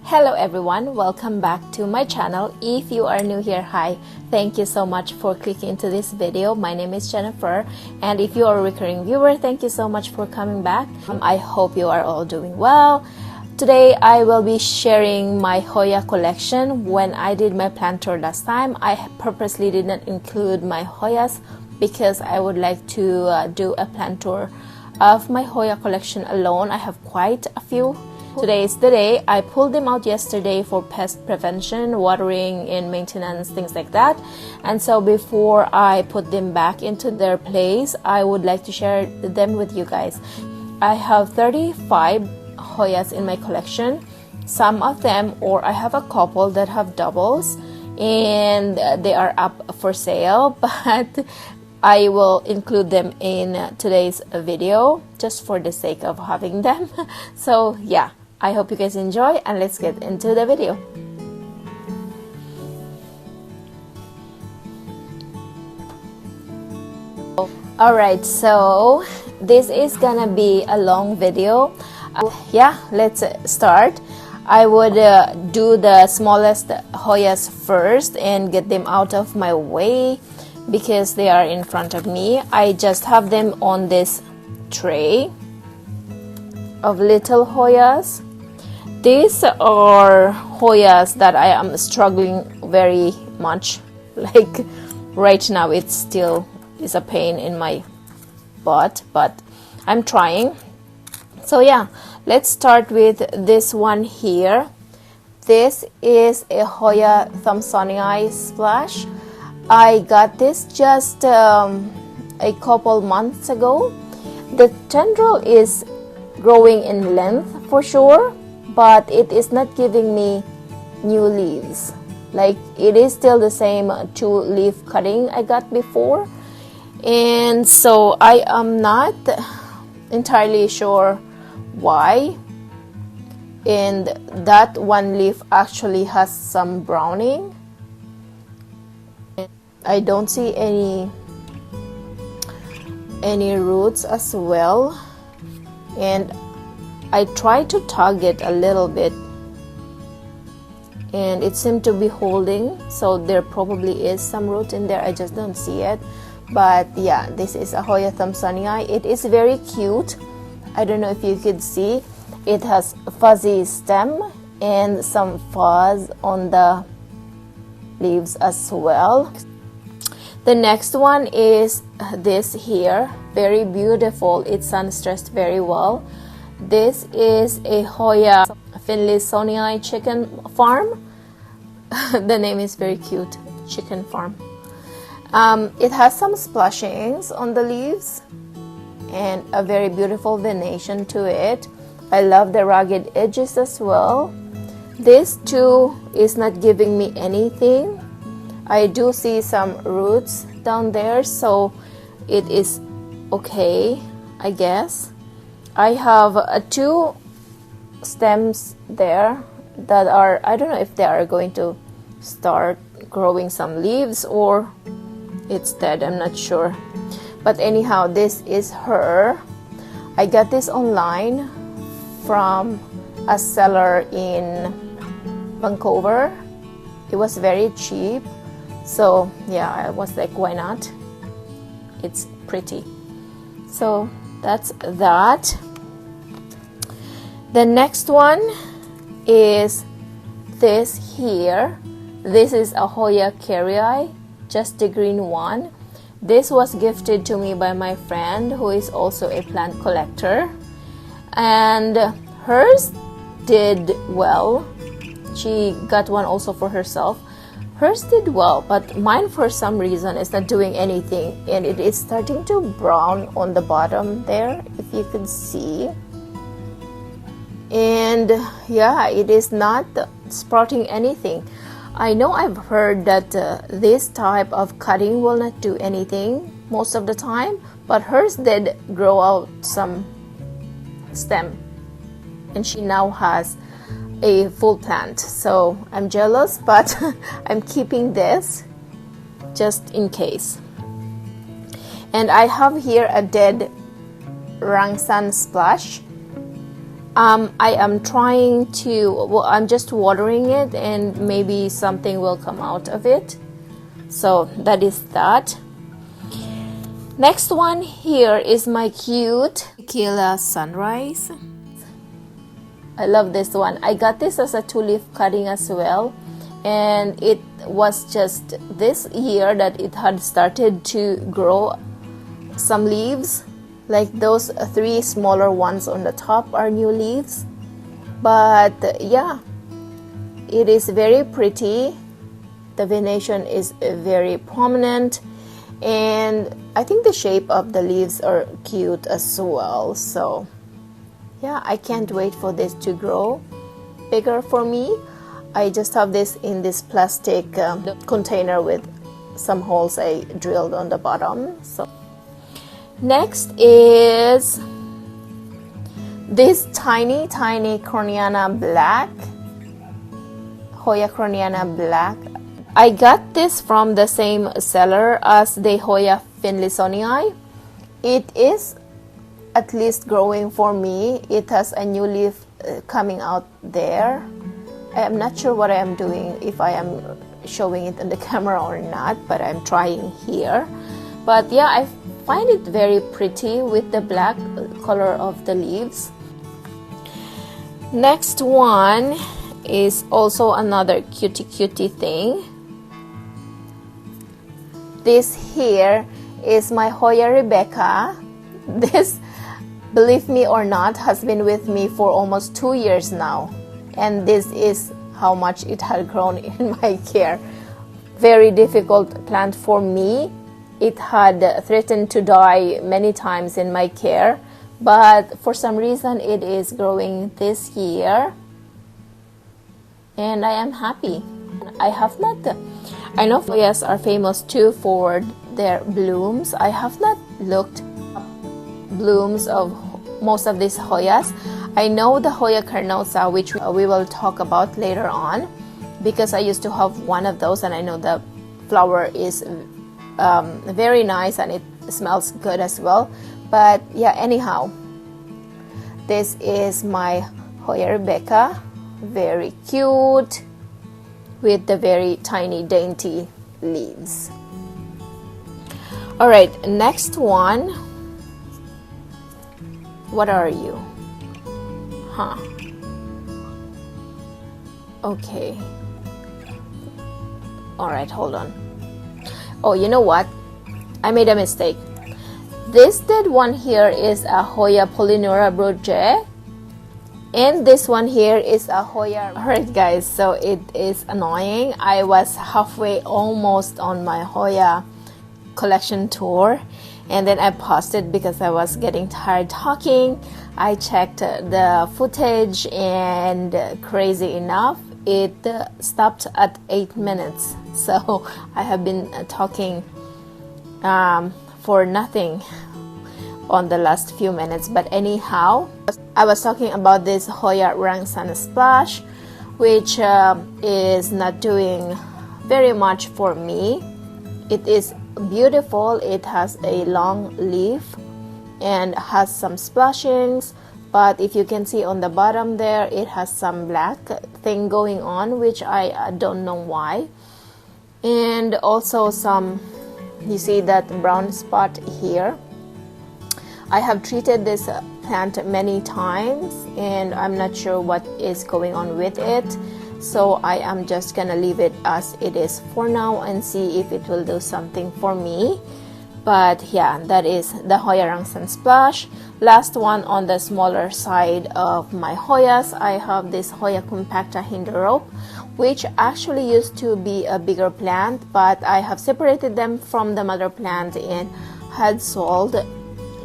Hello everyone, welcome back to my channel. If you are new here, hi, thank you so much for clicking into this video. My name is Jennifer, and if you are a recurring viewer, thank you so much for coming back. I hope you are all doing well. Today I will be sharing my HOYA collection. When I did my plant tour last time, I purposely did not include my HOYAs because I would like to do a plant tour of my HOYA collection alone. I have quite a few. Today is the day. I pulled them out yesterday for pest prevention, watering and maintenance, things like that. And so before I put them back into their place, I would like to share them with you guys. I have 35 HOYAs in my collection. Some of them, or I have a couple that have doubles and they are up for sale, but I will include them in today's video just for the sake of having them. So yeah, I hope you guys enjoy, and let's get into the video. Alright, so this is gonna be a long video. Yeah, let's start. I would do the smallest HOYAs first and get them out of my way because they are in front of me. I just have them on this tray of little HOYAs. These are HOYAs that I am struggling very much. Like right now it still is a pain in my butt, but I'm trying. So yeah, let's start with this one here. This is a HOYA Thompsonii Splash. I got this just a couple months ago. The tendril is growing in length for sure, but it is not giving me new leaves. Like it is still the same 2-leaf cutting I got before, and so I am not entirely sure why. And that one leaf actually has some browning. I don't see any roots as well, and I tried to tug it a little bit and it seemed to be holding, so there probably is some root in there. I just don't see it. But yeah, this is a HOYA Thompsonii. It is very cute. I don't know if you could see, it has a fuzzy stem and some fuzz on the leaves as well. The next one is this here, very beautiful. It's sun stressed very well. This is a HOYA Finlaysonii chicken farm. The name is very cute, chicken farm. It has some splashings on the leaves and a very beautiful venation to it. I love the ragged edges as well. This too is not giving me anything. I do see some roots down there, so it is okay, I guess. I have 2 stems there that are, I don't know if they are going to start growing some leaves or it's dead, I'm not sure. But anyhow, this is her. I got this online from a seller in Vancouver. It was very cheap. So yeah, I was like, why not? It's pretty. So that's that. The next one is this here. This is a HOYA Carrii, just the green one. This was gifted to me by my friend who is also a plant collector, and hers did well. She got one also for herself. Hers did well, but mine for some reason is not doing anything, and it is starting to brown on the bottom there, if you can see. And yeah, it is not sprouting anything. I know I've heard that this type of cutting will not do anything most of the time, but hers did grow out some stem, and she now has a full plant. So I'm jealous, but I'm keeping this just in case. And I have here a dead Rangsan Splash. I am trying to, well, I'm just watering it and maybe something will come out of it. So that is that. Next one here is my cute Tequila Sunrise. I love this one. I got this as a two-leaf cutting as well, and it was just this year that it had started to grow some leaves. Like those three smaller ones on the top are new leaves. But yeah, it is very pretty. The venation is very prominent, and I think the shape of the leaves are cute as well. So yeah, I can't wait for this to grow bigger for me. I just have this in this plastic container with some holes I drilled on the bottom. So next is this tiny Corniana Black, Hoya Corniana Black. I got this from the same seller as the Hoya Finlaysonii. It is at least growing for me. It has a new leaf coming out there. I am not sure what I am doing, if I am showing it on the camera or not, but I'm trying here. But yeah, I find it very pretty with the black color of the leaves. Next one is also another cutie thing. This here is my Hoya Rebecca. This, believe me or not, has been with me for almost 2 years now, and this is how much it had grown in my care. Very difficult plant for me. It had threatened to die many times in my care, but for some reason it is growing this year, and I am happy. I know Hoyas are famous too for their blooms. I have not looked up blooms of most of these Hoyas. I know the Hoya carnosa, which we will talk about later on, because I used to have one of those, and I know the flower is very nice and it smells good as well. But yeah, anyhow, this is my Hoya Rebecca. Very cute with the very tiny dainty leaves. All right, next one. What are you? Okay. All right, hold on. Oh, you know what? I made a mistake. This dead one here is a Hoya Polynura Broge, and this one here is a Hoya. Alright guys, so it is annoying. I was halfway almost on my Hoya collection tour, and then I paused it because I was getting tired talking. I checked the footage, and crazy enough, it stopped at 8 minutes. So I have been talking for nothing on the last few minutes. But anyhow, I was talking about this Hoya Rang Sun Splash, which is not doing very much for me. It is beautiful. It has a long leaf and has some splashings, but if you can see on the bottom there, it has some black thing going on, which I don't know why. And also some, you see that brown spot here. I have treated this plant many times, and I'm not sure what is going on with it, so I am just gonna leave it as it is for now and see if it will do something for me. But yeah, that is the Hoya Rang Sun Splash. Last one on the smaller side of my Hoyas, I have this Hoya Compacta Hinder Rope, which actually used to be a bigger plant, but I have separated them from the mother plant and had sold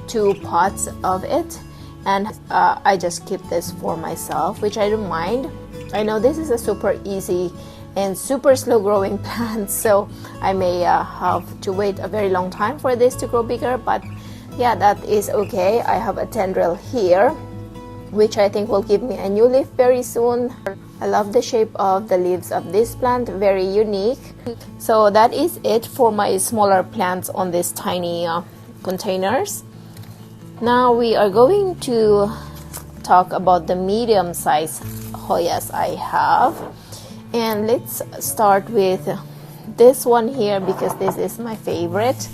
2 pots of it, and I just keep this for myself, which I don't mind. I know this is a super easy and super slow growing plant, so I may have to wait a very long time for this to grow bigger, but yeah, that is okay. I have a tendril here, which I think will give me a new leaf very soon. I love the shape of the leaves of this plant, very unique. So that is it for my smaller plants on these tiny containers. Now we are going to talk about the medium size Hoyas I have. And let's start with this one here because this is my favorite.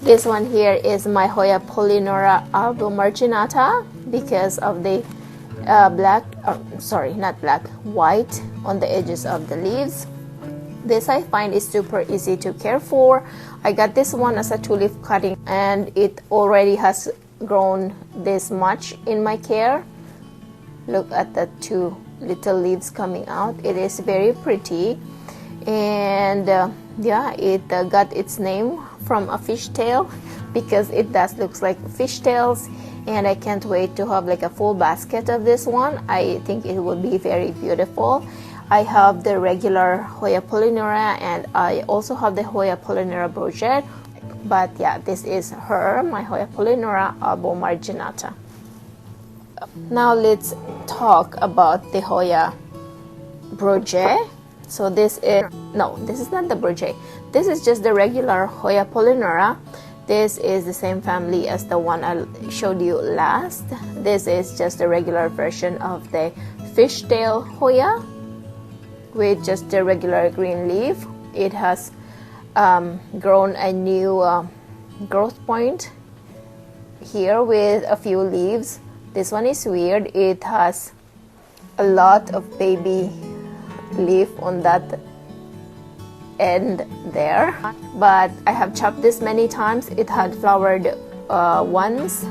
This one here is my Hoya Polyneura albomarginata because of the white on the edges of the leaves. This I find is super easy to care for. I got this one as a 2-leaf cutting and it already has grown this much in my care. Look at the 2 little leaves coming out. It is very pretty, and yeah, it got its name from a fishtail because it does looks like fishtails, and I can't wait to have like a full basket of this one. I think it will be very beautiful. I have the regular Hoya Polyneura and I also have the Hoya Polyneura brochure, but yeah, this is her, my Hoya Polyneura albomarginata. Now let's talk about the Hoya brochure. So this is not the brochure. This is just the regular Hoya Polyneura. This is the same family as the one I showed you last. This is just the regular version of the fishtail Hoya with just the regular green leaf. It has grown a new growth point here with a few leaves. This one is weird. It has a lot of baby leaf on that end there, but I have chopped this many times. It had flowered once.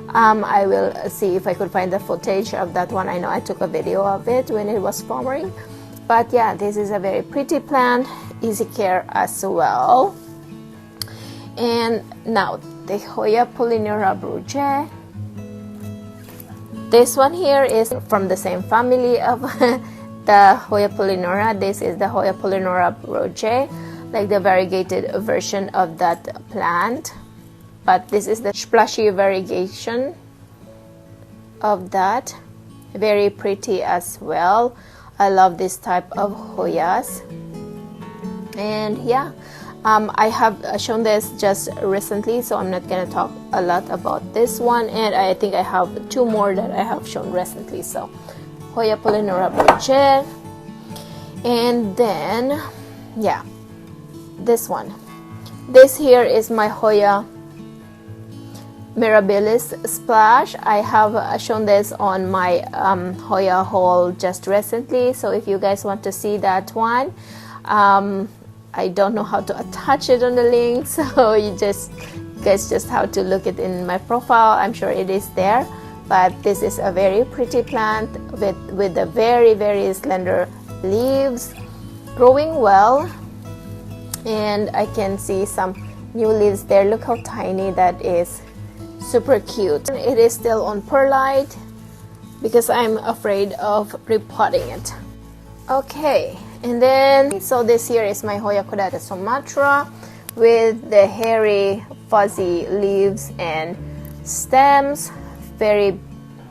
I will see if I could find the footage of that one. I know I took a video of it when it was flowering, but yeah, this is a very pretty plant, easy care as well. And now the Hoya Polyneura brochure. This one here is from the same family of the Hoya Polyneura. This is the Hoya Polyneura brochure, like the variegated version of that plant, but this is the splashy variegation of that. Very pretty as well. I love this type of Hoyas. And yeah, I have shown this just recently, so I'm not going to talk a lot about this one, and I think I have 2 more that I have shown recently. So Hoya Polyneura brochure, and then yeah, this one. This here is my Hoya Mirabilis Splash. I have shown this on my Hoya haul just recently, so if you guys want to see that one, I don't know how to attach it on the link, so you guys just have to look it in my profile. I'm sure it is there. But this is a very pretty plant with the very, very slender leaves, growing well, and I can see some new leaves there. Look how tiny that is. Super cute. It is still on perlite because I'm afraid of repotting it. Okay, and then so this here is my Hoya Caudata Sumatra with the hairy fuzzy leaves and stems. Very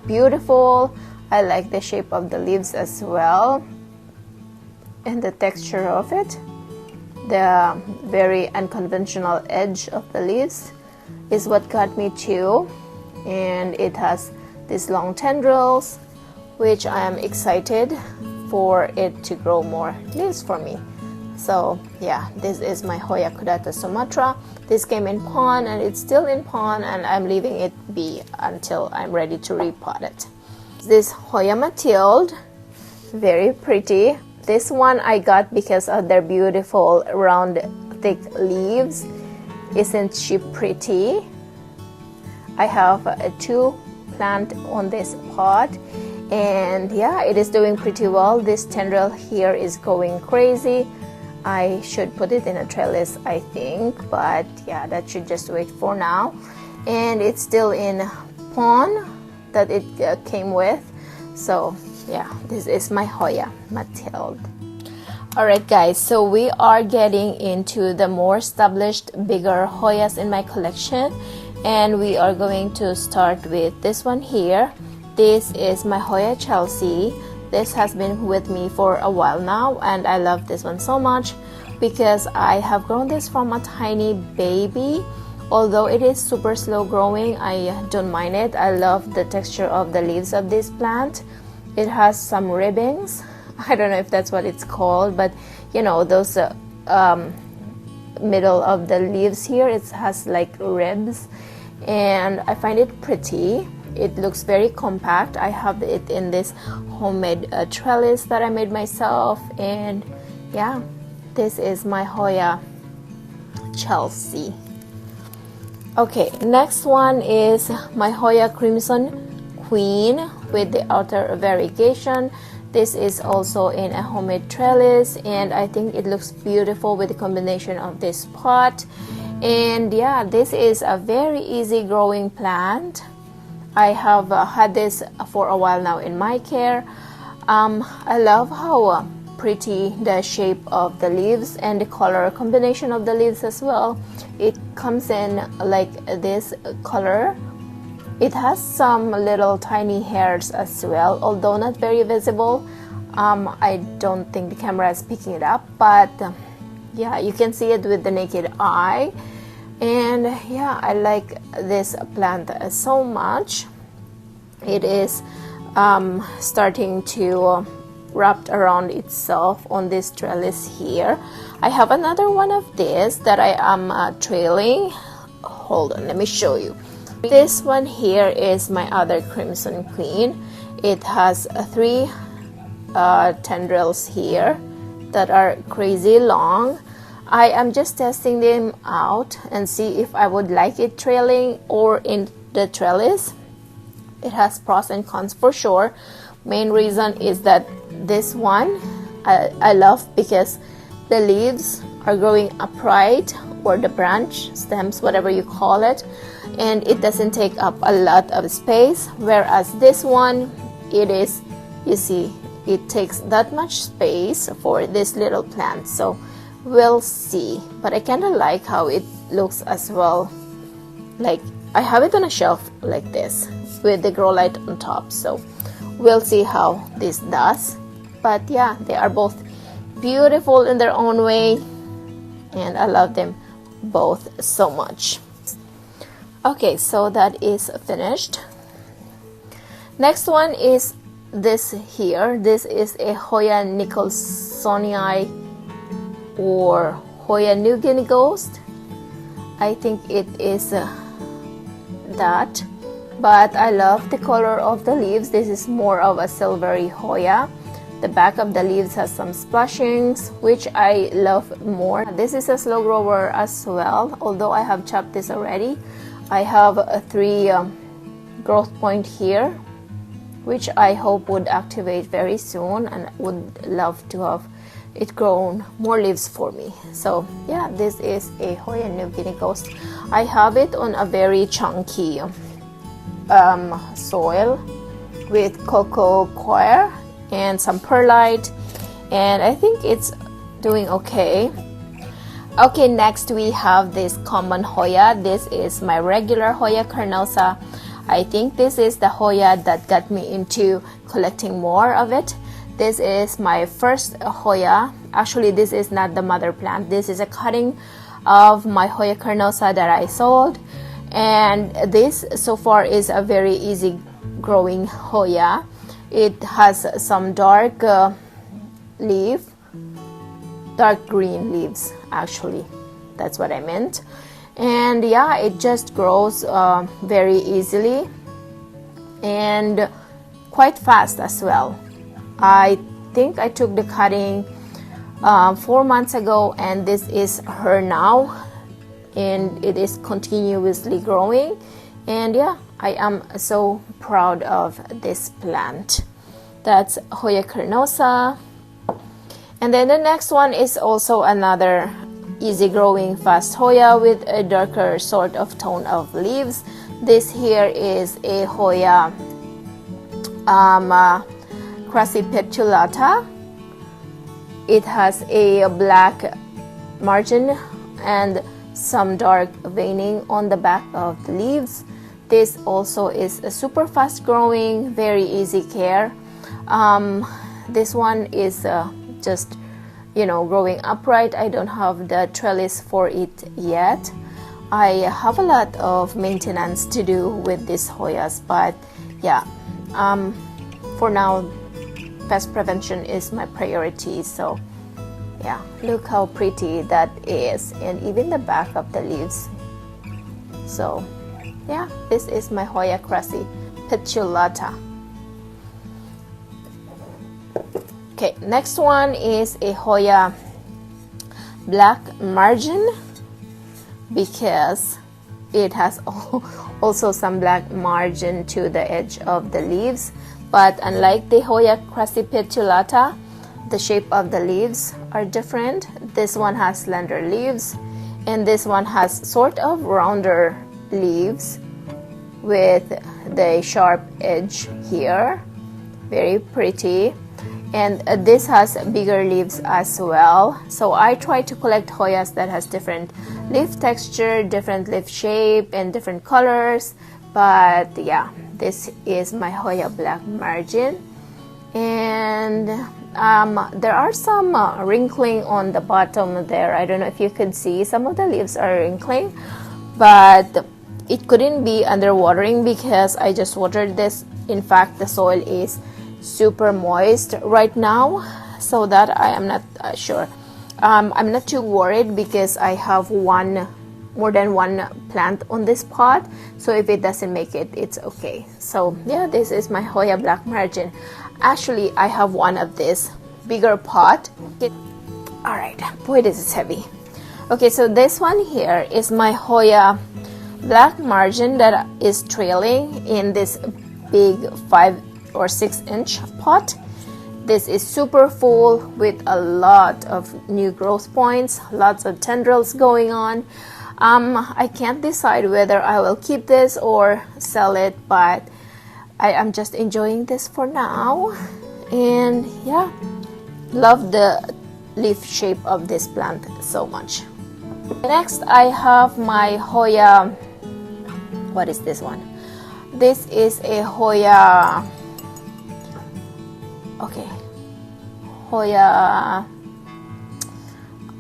beautiful. I like the shape of the leaves as well and the texture of it. The very unconventional edge of the leaves is what got me too, and it has these long tendrils, which I am excited for it to grow more leaves for me. So yeah, this is my Hoya Caudata Sumatra. This came in pon and it's still in pon, and I'm leaving it be until I'm ready to repot it. This Hoya Mathilde, very pretty. This one I got because of their beautiful round thick leaves. Isn't she pretty? I have 2 plant on this pot, and yeah, it is doing pretty well. This tendril here is going crazy. I should put it in a trellis, I think, but yeah, that should just wait for now. And it's still in pon that it came with. So yeah, this is my Hoya Mathilde. Alright guys, so we are getting into the more established, bigger Hoyas in my collection, and we are going to start with this one here. This is my Hoya Chelsea. This has been with me for a while now, and I love this one so much because I have grown this from a tiny baby Although it is super slow growing, I don't mind it. I love the texture of the leaves of this plant. It has some ribbons. I don't know if that's what it's called, but you know, those middle of the leaves here, it has like ribs, and I find it pretty. It looks very compact. I have it in this homemade trellis that I made myself, and yeah, this is my Hoya Chelsea. Okay, next one is my Hoya Crimson Queen with the outer variegation. This is also in a homemade trellis, and I think it looks beautiful with the combination of this pot. And yeah, this is a very easy growing plant. I have had this for a while now in my care. I love how pretty the shape of the leaves and the color combination of the leaves as well. It comes in like this color. It has some little tiny hairs as well, although not very visible. I don't think the camera is picking it up, but yeah, you can see it with the naked eye. And yeah, I like this plant so much. It is starting to wrap around itself on this trellis here. I have another one of this that I am trailing. Hold on, let me show you. This one here is my other Crimson Queen. It has three tendrils here that are crazy long. I am just testing them out and see if I would like it trailing or in the trellis. It has pros and cons for sure. Main reason is that this one I love because the leaves are growing upright, or the branch stems, whatever you call it, and it doesn't take up a lot of space, whereas this one, it is, you see, it takes that much space for this little plant. So we'll see, but I kind of like how it looks as well. Like, I have it on a shelf like this with the grow light on top, so we'll see how this does. But yeah, they are both beautiful in their own way, and I love them both so much. Okay, so that is finished. Next one is this here. This is a Hoya Nicholsonii or Hoya New Guinea Ghost. I think it is that, but I love the color of the leaves. This is more of a silvery Hoya. The back of the leaves has some splashings, which I love more. This is a slow grower as well, although I have chopped this already. I have a 3 growth point here, which I hope would activate very soon, and would love to have it grown more leaves for me. So yeah, this is a Hoya New Guinea Ghost. I have it on a very chunky soil with cocoa coir and some perlite, and I think it's doing okay. Okay, next we have this common Hoya. This is my regular Hoya carnosa. I think this is the Hoya that got me into collecting more of it. This is my first Hoya. Actually, this is not the mother plant. This is a cutting of my Hoya carnosa that I sold, and this so far is a very easy growing Hoya. It has some dark green leaves, actually, that's what I meant. And yeah, it just grows very easily and quite fast as well. I think I took the cutting 4 months ago, and this is her now, and it is continuously growing. And yeah, I am so proud of this plant. That's Hoya carnosa. And then the next one is also another easy growing fast Hoya with a darker sort of tone of leaves. This here is a Hoya crassipetulata. It has a black margin and some dark veining on the back of the leaves. This also is a super fast growing, very easy care. This one is just, you know, growing upright. I don't have the trellis for it yet. I have a lot of maintenance to do with these Hoyas, but yeah, for now pest prevention is my priority. So yeah, look how pretty that is, and even the back of the leaves. So yeah, this is my Hoya cressy petulata. Okay, next one is a Hoya black margin, because it has also some black margin to the edge of the leaves. But unlike the Hoya cressy petulata, the shape of the leaves are different. This one has slender leaves, and this one has sort of rounder leaves with the sharp edge here. Very pretty. And this has bigger leaves as well. So I try to collect Hoyas that has different leaf texture, different leaf shape, and different colors. But yeah, this is my Hoya black margin. And there are some wrinkling on the bottom there. I don't know if you could see, some of the leaves are wrinkling, but it couldn't be underwatering because I just watered this. In fact, the soil is super moist right now, so that I am not sure. I'm not too worried because I have more than one plant on this pot, so if it doesn't make it, it's okay. So yeah, this is my Hoya black margin. Actually, I have one of this bigger pot. All right, boy, this is heavy. Okay, so this one here is my Hoya black margin that is trailing in this big 5 or 6 inch pot. This is super full with a lot of new growth points, lots of tendrils going on. I can't decide whether I will keep this or sell it, but I am just enjoying this for now. And yeah, love the leaf shape of this plant so much. Next, I have my Hoya, what is this one? This is a Hoya, okay, Hoya,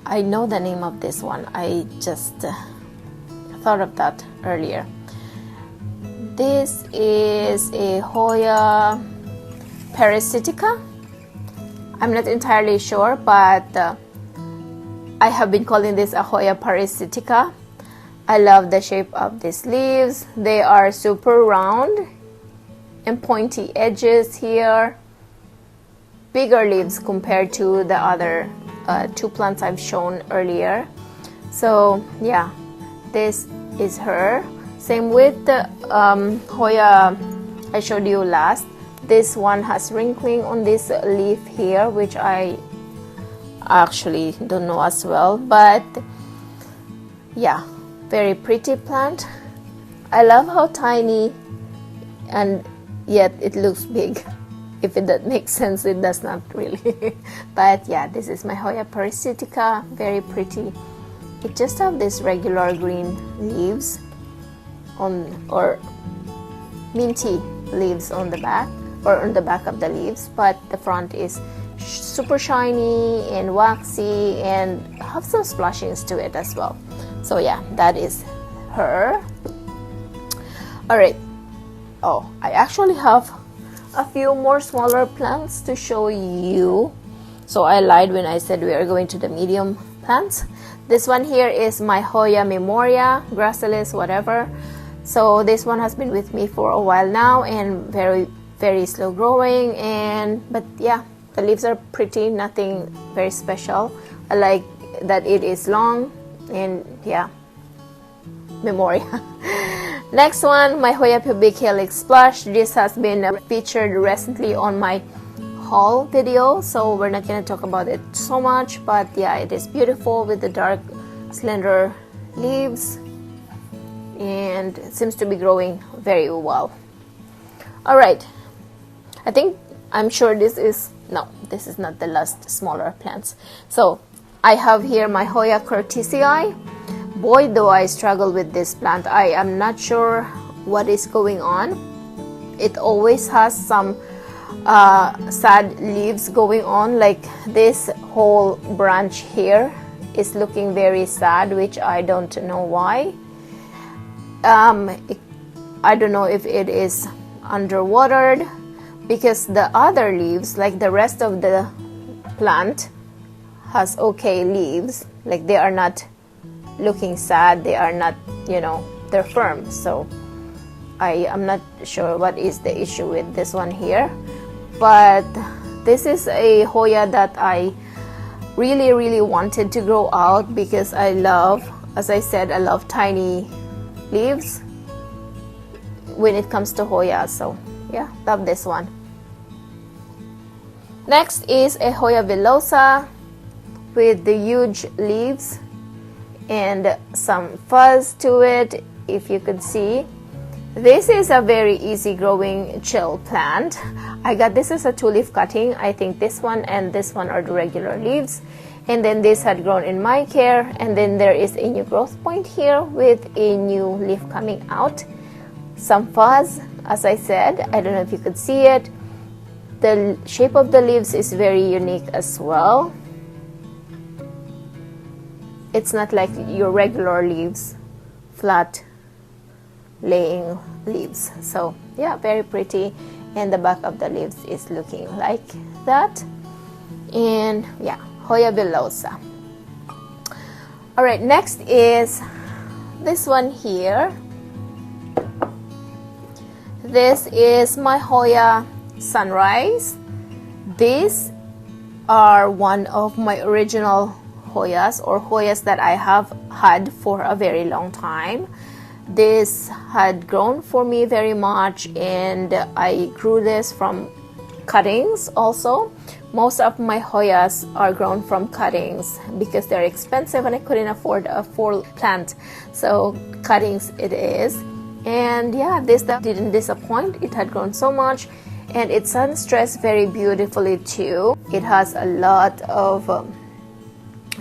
I know the name of this one, I just thought of that earlier. This is a Hoya parasitica. I'm not entirely sure, but I have been calling this a Hoya parasitica. I love the shape of these leaves. They are super round and pointy edges here. Bigger leaves compared to the other 2 plants I've shown earlier. So yeah, this is her. Same with the Hoya I showed you last. This one has wrinkling on this leaf here, which I actually don't know as well, but yeah, very pretty plant. I love how tiny and yet it looks big. If that makes sense, it does not really. But yeah, this is my Hoya parasitica, very pretty. It just have this regular green leaves on, or minty leaves on the back, or on the back of the leaves, but the front is super shiny and waxy and have some splashings to it as well. So yeah, that is her. All right. Oh, I actually have a few more smaller plants to show you. So I lied when I said we are going to the medium plants. This one here is my Hoya memoria, gracilis, whatever. So this one has been with me for a while now and very slow growing, but yeah, the leaves are pretty, nothing very special. I like that it is long, and yeah, memoria. Next one, my Hoya pubic helix splash. This has been featured recently on my haul video, so we're not going to talk about it so much, but yeah, it is beautiful with the dark slender leaves, and it seems to be growing very well. All right, I'm sure this is not the last smaller plants. So I have here my Hoya curtisii. Boy, do I struggle with this plant. I am not sure what is going on. It always has some sad leaves going on, like this whole branch here is looking very sad, which I don't know why. I don't know if it is underwatered, because the other leaves, like the rest of the plant, has okay leaves, like they are not looking sad, they are not, you know, they're firm. So I am not sure what is the issue with this one here. But this is a Hoya that I really wanted to grow out, because I love, as I said, I love tiny leaves when it comes to Hoya. So yeah, love this one. Next is a Hoya villosa with the huge leaves and some fuzz to it, if you could see. This is a very easy growing chill plant. I got this as a 2-leaf cutting. I think this one and this one are the regular leaves, and then this had grown in my care, and then there is a new growth point here with a new leaf coming out. Some fuzz, as I said. I don't know if you could see it. The shape of the leaves is very unique as well. It's not like your regular leaves, flat laying leaves. So yeah, very pretty, and the back of the leaves is looking like that. And yeah, Hoya villosa. All right, next is this one here. This is my Hoya Sunrise. These are one of my original Hoyas, or Hoyas that I have had for a very long time. This had grown for me very much, and I grew this from cuttings also. Most of my Hoyas are grown from cuttings because they're expensive and I couldn't afford a full plant, so cuttings it is. And yeah, this didn't disappoint. It had grown so much, and it sun stressed very beautifully too. It has a lot of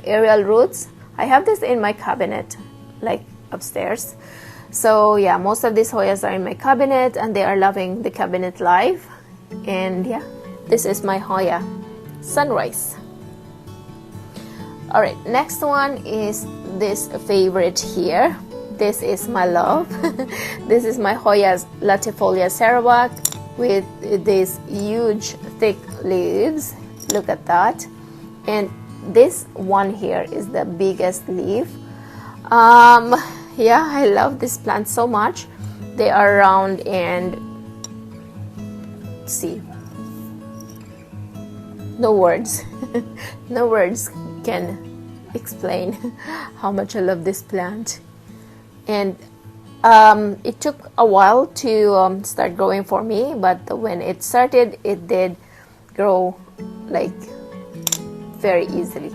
aerial roots. I have this in my cabinet, like upstairs. So yeah, most of these Hoyas are in my cabinet, and they are loving the cabinet life. And yeah, this is my Hoya Sunrise. All right, next one is this favorite here. This is my love. This is my Hoya latifolia Sarawak with these huge thick leaves. Look at that. And this one here is the biggest leaf. Yeah, I love this plant so much. They are round, and see, no words no words can explain how much I love this plant. And it took a while to start growing for me, but when it started, it did grow like very easily.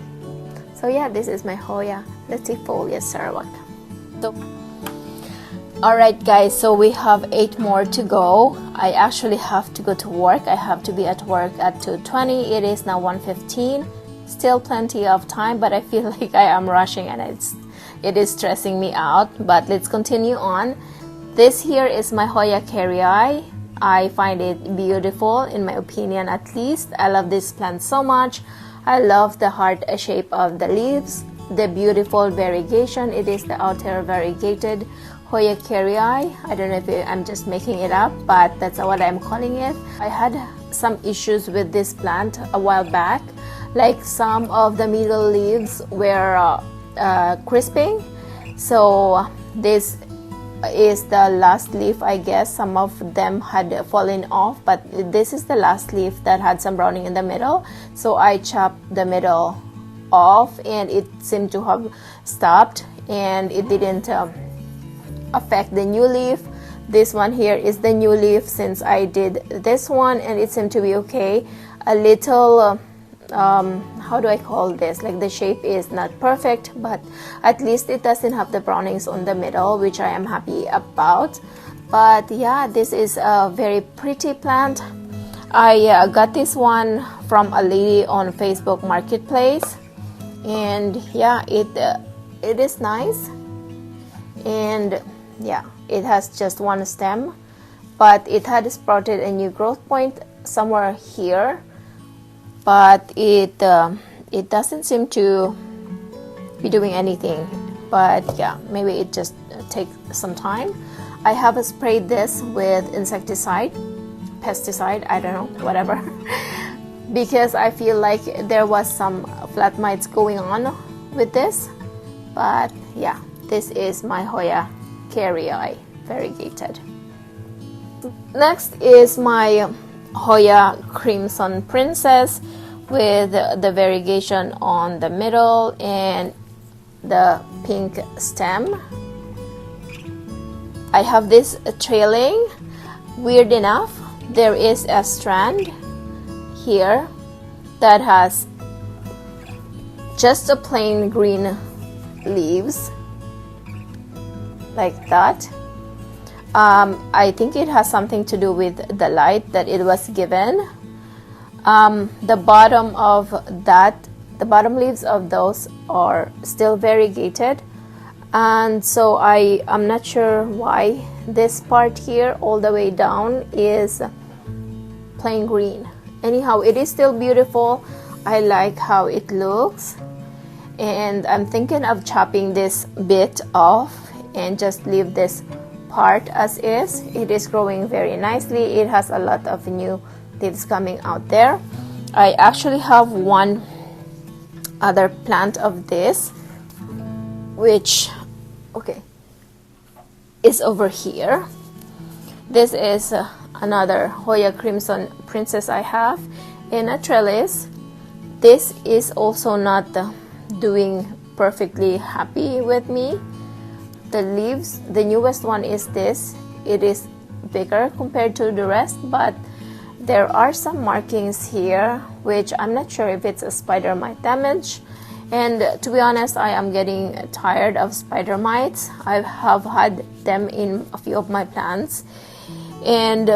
So yeah, this is my Hoya latifolia Sarawak. Alright guys, so we have 8 more to go. I actually have to go to work. I have to be at work at 2:20. It is now 1:15. Still plenty of time, but I feel like I am rushing, and it is stressing me out. But let's continue on. This here is my Hoya Kerrii. I find it beautiful, in my opinion at least. I love this plant so much. I love the heart shape of the leaves, the beautiful variegation. It is the outer variegated Hoya Kerrii. I don't know if I'm just making it up, but that's what I'm calling it. I had some issues with this plant a while back, like some of the middle leaves were crisping. So this is the last leaf, I guess. Some of them had fallen off, but this is the last leaf that had some browning in the middle. So I chopped the middle off, and it seemed to have stopped, and it didn't affect the new leaf. This one here is the new leaf since I did this one, and it seemed to be okay. A little how do I call this, like the shape is not perfect, but at least it doesn't have the brownings on the middle, which I am happy about. But yeah, this is a very pretty plant. I got this one from a lady on Facebook Marketplace, and yeah, it is nice. And yeah, it has just one stem, but it had sprouted a new growth point somewhere here, but it doesn't seem to be doing anything but yeah, maybe it just take some time. I have sprayed this with insecticide, pesticide, I don't know, whatever, because I feel like there was some flat mites going on with this. But yeah, this is my Hoya Carrii variegated. Next is my Hoya Crimson Princess with the variegation on the middle and the pink stem. I have this trailing. Weird enough, there is a strand here that has just a plain green leaves like that. I think it has something to do with the light that it was given. The bottom leaves of those are still variegated, and so I'm not sure why this part here all the way down is plain green. Anyhow, it is still beautiful. I like how it looks, and I'm thinking of chopping this bit off and just leave this part as is. It is growing very nicely. It has a lot of new leaves coming out there. I actually have one other plant of this, which is over here. This is another Hoya Crimson Princess I have in a trellis. This is also not doing perfectly happy with me. The leaves, the newest one is this. It is bigger compared to the rest, but there are some markings here which I'm not sure if it's a spider mite damage. And to be honest, I am getting tired of spider mites. I have had them in a few of my plants, and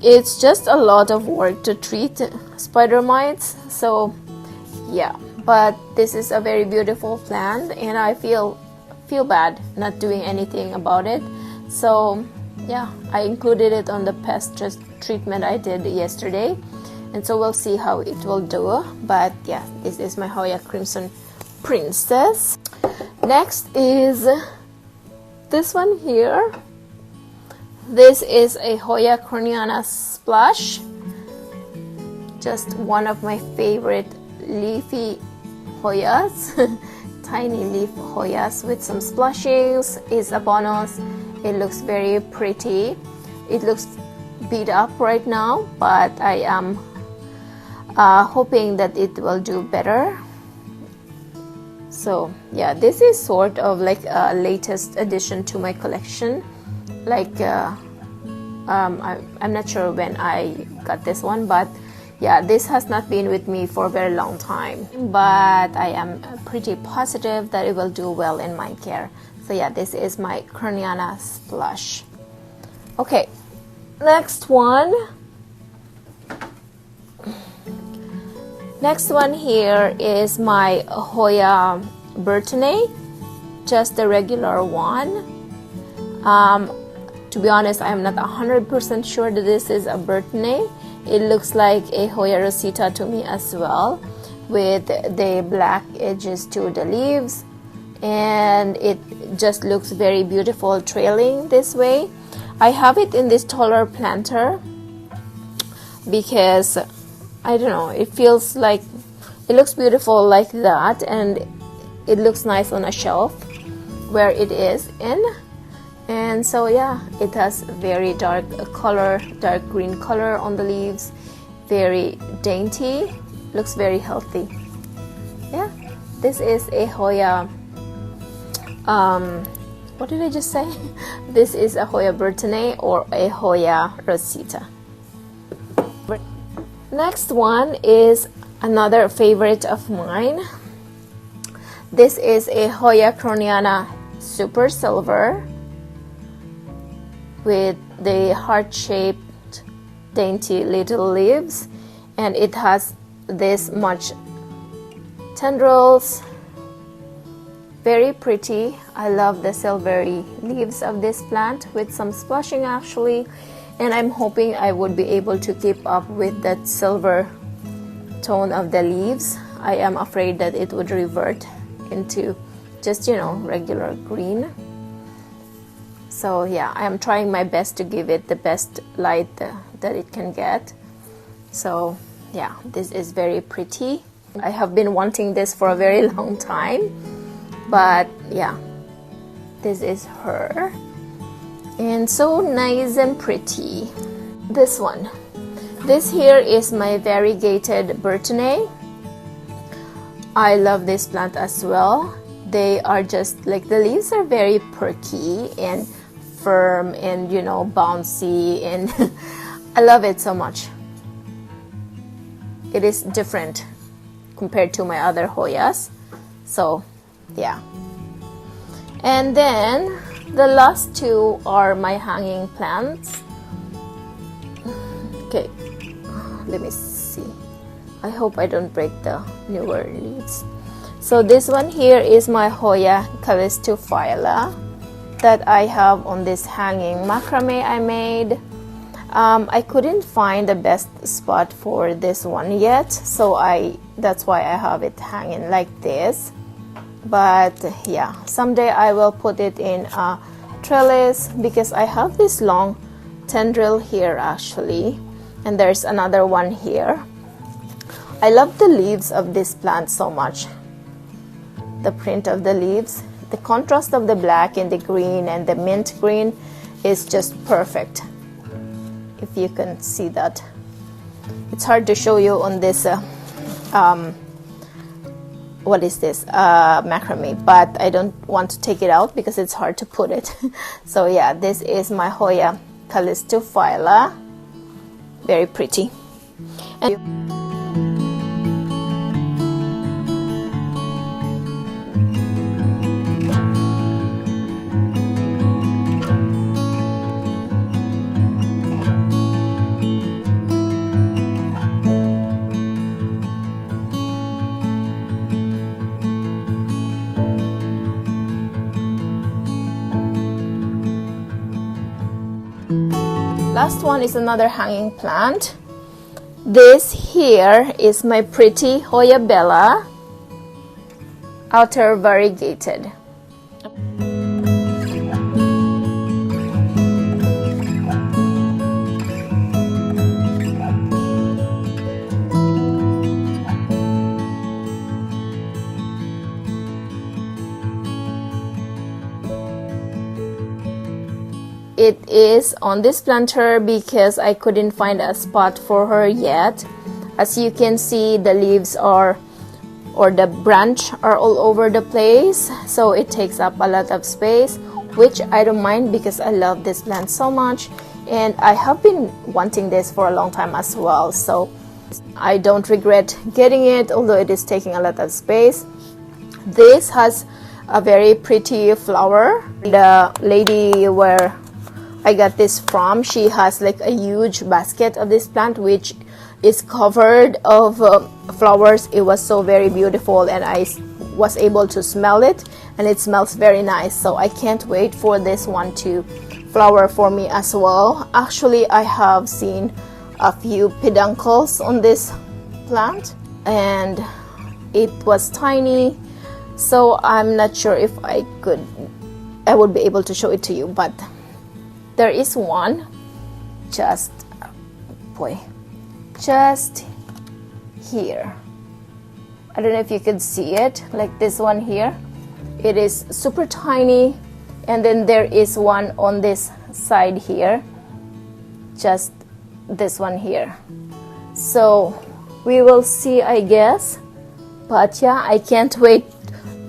it's just a lot of work to treat spider mites. So yeah, but this is a very beautiful plant, and I feel bad not doing anything about it. So yeah, I included it on the pest treatment I did yesterday, and so we'll see how it will do. But yeah, this is my Hoya Crimson Princess. Next is this one here. This is a Hoya Corniana Splash, just one of my favorite leafy Hoyas. Tiny leaf Hoyas with some splashings is a bonus. It looks very pretty. It looks beat up right now, but I am hoping that it will do better. So yeah, this is sort of like a latest addition to my collection. Like I'm not sure when I got this one, but yeah, this has not been with me for a very long time, but I am pretty positive that it will do well in my care. So yeah, this is my Corniana Splash. Okay, next one. Next one here is my Hoya Burtonay, just the regular one. To be honest, I am not 100% sure that this is a Burtonay. It looks like a Hoya Rosita to me as well, with the black edges to the leaves, and it just looks very beautiful trailing this way. I have it in this taller planter because I don't know, it feels like it looks beautiful like that, and it looks nice on a shelf where it is in. And so yeah, it has very dark color, dark green color on the leaves, very dainty, looks very healthy. Yeah, this is a Hoya what did I just say? This is a Hoya Burtonay or a Hoya Rosita. Next one is another favorite of mine. This is a Hoya Corniana Super Silver with the heart-shaped dainty little leaves, and it has this much tendrils. Very pretty. I love the silvery leaves of this plant with some splashing actually, and I'm hoping I would be able to keep up with that silver tone of the leaves. I am afraid that it would revert into just, you know, regular green. So yeah, I am trying my best to give it the best light that it can get. So yeah, this is very pretty. I have been wanting this for a very long time, but yeah, this is her, and so nice and pretty. This one, this here is my variegated Burtonay. I love this plant as well. They are just like, the leaves are very perky and firm and, you know, bouncy, and I love it so much. It is different compared to my other Hoyas. So yeah. And then the last two are my hanging plants. Okay, let me see. I hope I don't break the newer leaves. So this one here is my Hoya Callistophila that I have on this hanging macrame I made. I couldn't find the best spot for this one yet, so that's why I have it hanging like this. But yeah, someday I will put it in a trellis, because I have this long tendril here actually, and there's another one here. I love the leaves of this plant so much. The print of the leaves, the contrast of the black and the green and the mint green is just perfect. If you can see that, it's hard to show you on this what is this, macrame, but I don't want to take it out because it's hard to put it. So yeah, this is my Hoya Callistophila, very pretty. And last one is another hanging plant. This here is my pretty Hoya Bella, outer variegated. It is on this planter because I couldn't find a spot for her yet. As you can see, the leaves are, or the branch are all over the place, so it takes up a lot of space, which I don't mind because I love this plant so much, and I have been wanting this for a long time as well, so I don't regret getting it, although it is taking a lot of space. This has a very pretty flower. The lady where I got this from, she has like a huge basket of this plant which is covered of flowers. It was so very beautiful, and I was able to smell it, and it smells very nice, so I can't wait for this one to flower for me as well. Actually, I have seen a few peduncles on this plant, and it was tiny, so I'm not sure if I would be able to show it to you, but there is one just here. I don't know if you can see it, like this one here. It is super tiny, and then there is one on this side here, just this one here. So we will see, I guess, but yeah, I can't wait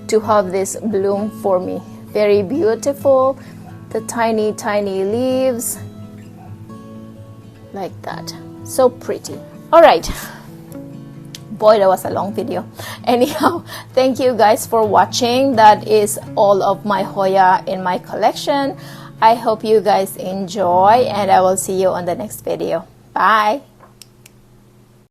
to have this bloom for me. Very beautiful. The tiny leaves like that, so pretty. All right, boy, that was a long video. Anyhow, thank you guys for watching. That is all of my Hoya in my collection. I hope you guys enjoy, and I will see you on the next video. Bye.